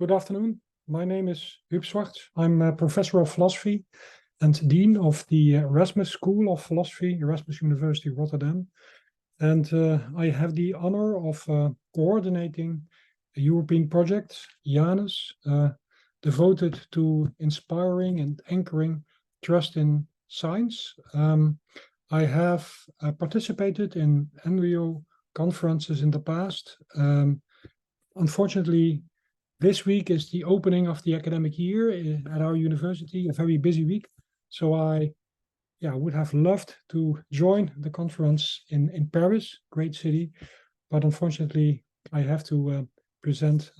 Good afternoon. My name is Hub Zwart. I'm a professor of philosophy and dean of the Erasmus School of Philosophy, Erasmus University Rotterdam. And I have the honor of coordinating a European project, IANUS, devoted to inspiring and anchoring trust in science. I have participated in ENRIO conferences in the past. Unfortunately, this week is the opening of the academic year at our university, a very busy week. So I would have loved to join the conference in Paris, great city. But unfortunately, I have to present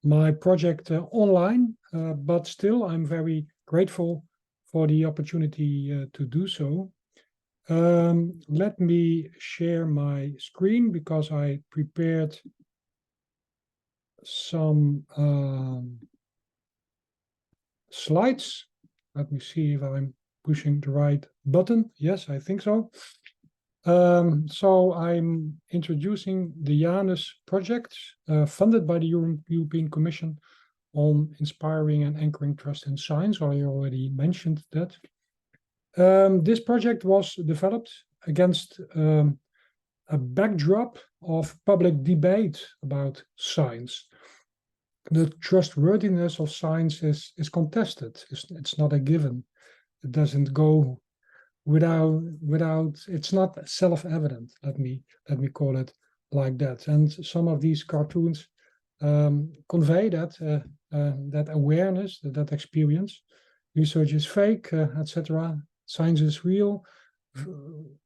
my project online. But still, I'm very grateful for the opportunity to do so. Let me share my screen because I prepared some slides. Let me see if I'm pushing the right button. Yes, I think so. So I'm introducing the IANUS project funded by the European Commission on inspiring and anchoring trust in science. I already mentioned that. This project was developed against a backdrop of public debate about science. The trustworthiness of science is contested. It's not a given. It doesn't go without. It's not self-evident. Let me call it like that. And some of these cartoons convey that awareness, that experience. Research is fake, etc. Science is real.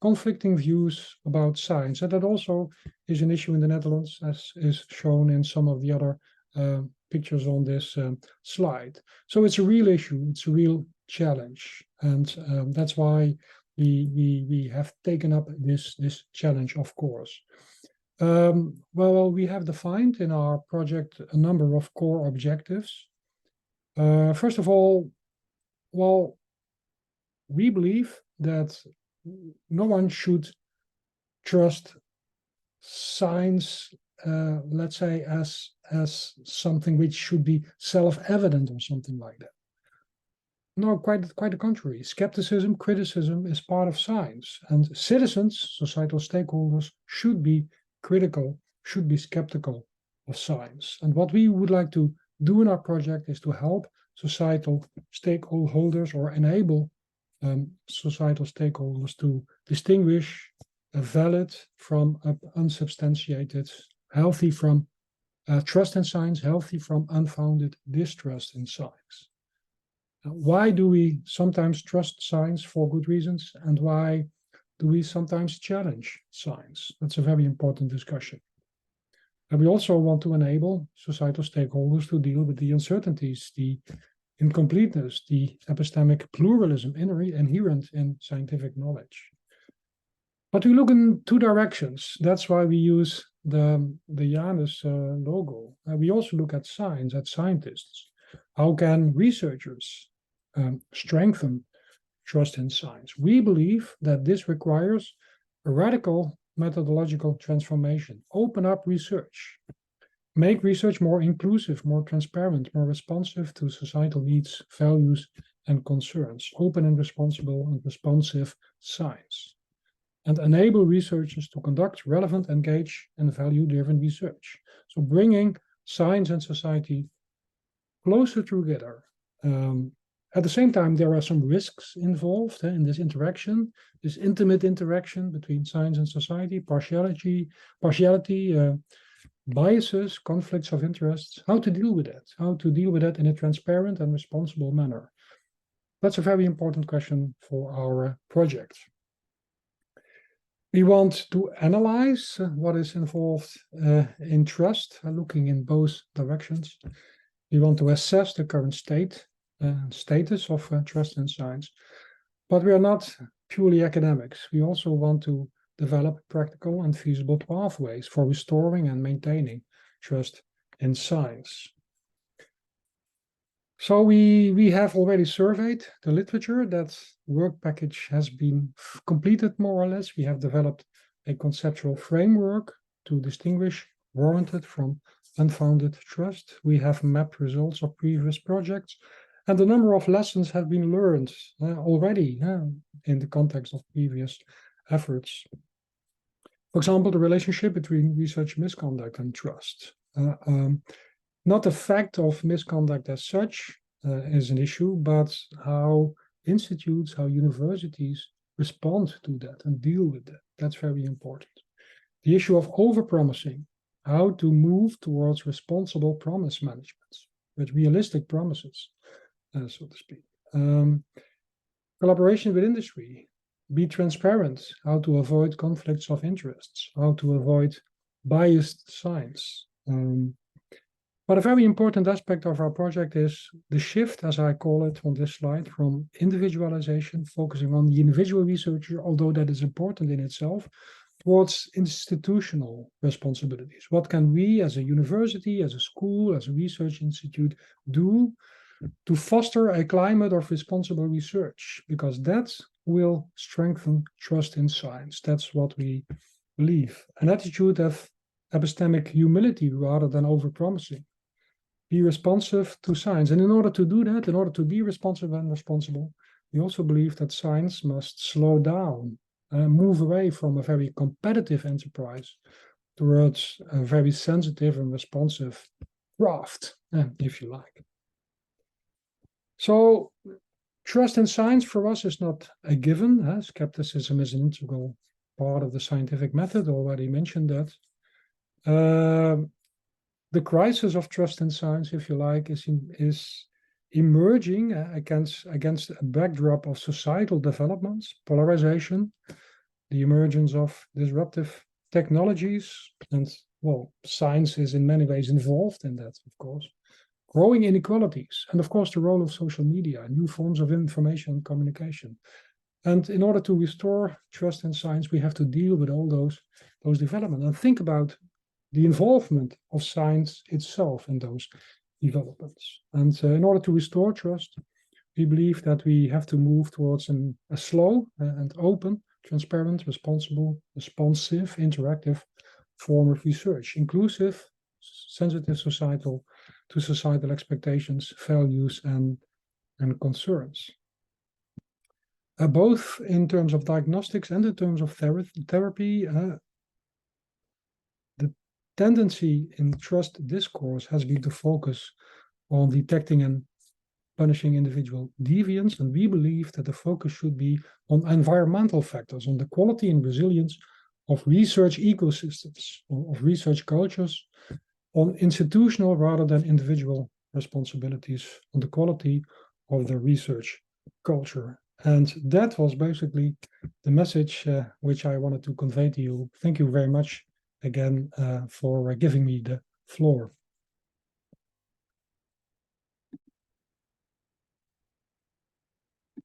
Conflicting views about science, and that also is an issue in the Netherlands, as is shown in some of the other pictures on this slide. So it's a real issue, it's a real challenge, and that's why we have taken up this challenge, of course. Well, we have defined in our project a number of core objectives. First of all, well, we believe that no one should trust science, let's say, as something which should be self-evident or something like that. No, quite the contrary. Skepticism, criticism is part of science, and citizens, societal stakeholders, should be critical, should be skeptical of science. And what we would like to do in our project is to help societal stakeholders or enable societal stakeholders to distinguish a valid from unsubstantiated, healthy from trust in science, healthy from unfounded distrust in science. Why do we sometimes trust science for good reasons, and why do we sometimes challenge science? That's a very important discussion. And we also want to enable societal stakeholders to deal with the uncertainties, the incompleteness, the epistemic pluralism inherent in scientific knowledge. But we look in two directions. That's why we use the IANUS logo. We also look at science, at scientists. How can researchers strengthen trust in science? We believe that this requires a radical methodological transformation. Open up research. Make research more inclusive, more transparent, more responsive to societal needs, values, and concerns. Open and responsible and responsive science. And enable researchers to conduct relevant, engaged, and value-driven research. So bringing science and society closer together. At the same time, there are some risks involved in this interaction, this intimate interaction between science and society, partiality, biases, conflicts of interest. How to deal with that? How to deal with that in a transparent and responsible manner? That's a very important question for our project. We want to analyze what is involved in trust, looking in both directions. We want to assess the current status of trust in science, but we are not purely academics. We also want to develop practical and feasible pathways for restoring and maintaining trust in science. So we have already surveyed the literature. That work package has been completed more or less. We have developed a conceptual framework to distinguish warranted from unfounded trust. We have mapped results of previous projects, and a number of lessons have been learned already in the context of previous efforts. For example, the relationship between research misconduct and trust. Not the fact of misconduct as such is an issue, but how institutes, how universities respond to that and deal with that. That's very important. The issue of overpromising, how to move towards responsible promise management with realistic promises, so to speak. Collaboration with industry, be transparent, how to avoid conflicts of interests, how to avoid biased science. But a very important aspect of our project is the shift, as I call it on this slide, from individualization, focusing on the individual researcher, although that is important in itself, towards institutional responsibilities. What can we as a university, as a school, as a research institute do to foster a climate of responsible research? Because that will strengthen trust in science. That's what we believe. An attitude of epistemic humility rather than overpromising. Be responsive to science. And in order to do that, in order to be responsive and responsible, we also believe that science must slow down, move away from a very competitive enterprise towards a very sensitive and responsive craft, if you like. So trust in science for us is not a given. Skepticism is an integral part of the scientific method, already mentioned that. The crisis of trust in science, if you like, is emerging against a backdrop of societal developments, polarization, the emergence of disruptive technologies, and, well, science is in many ways involved in that, of course. Growing inequalities, and of course the role of social media, new forms of information and communication. And in order to restore trust in science, we have to deal with all those developments and think about the involvement of science itself in those developments. And in order to restore trust, we believe that we have to move towards a slow and open, transparent, responsive, interactive form of research, inclusive, sensitive to societal expectations, values, and concerns. Both in terms of diagnostics and in terms of therapy, the tendency in trust discourse has been to focus on detecting and punishing individual deviance, and we believe that the focus should be on environmental factors, on the quality and resilience of research ecosystems, of research cultures, on institutional rather than individual responsibilities, on the quality of the research culture. And that was basically the message which I wanted to convey to you. Thank you very much again for giving me the floor.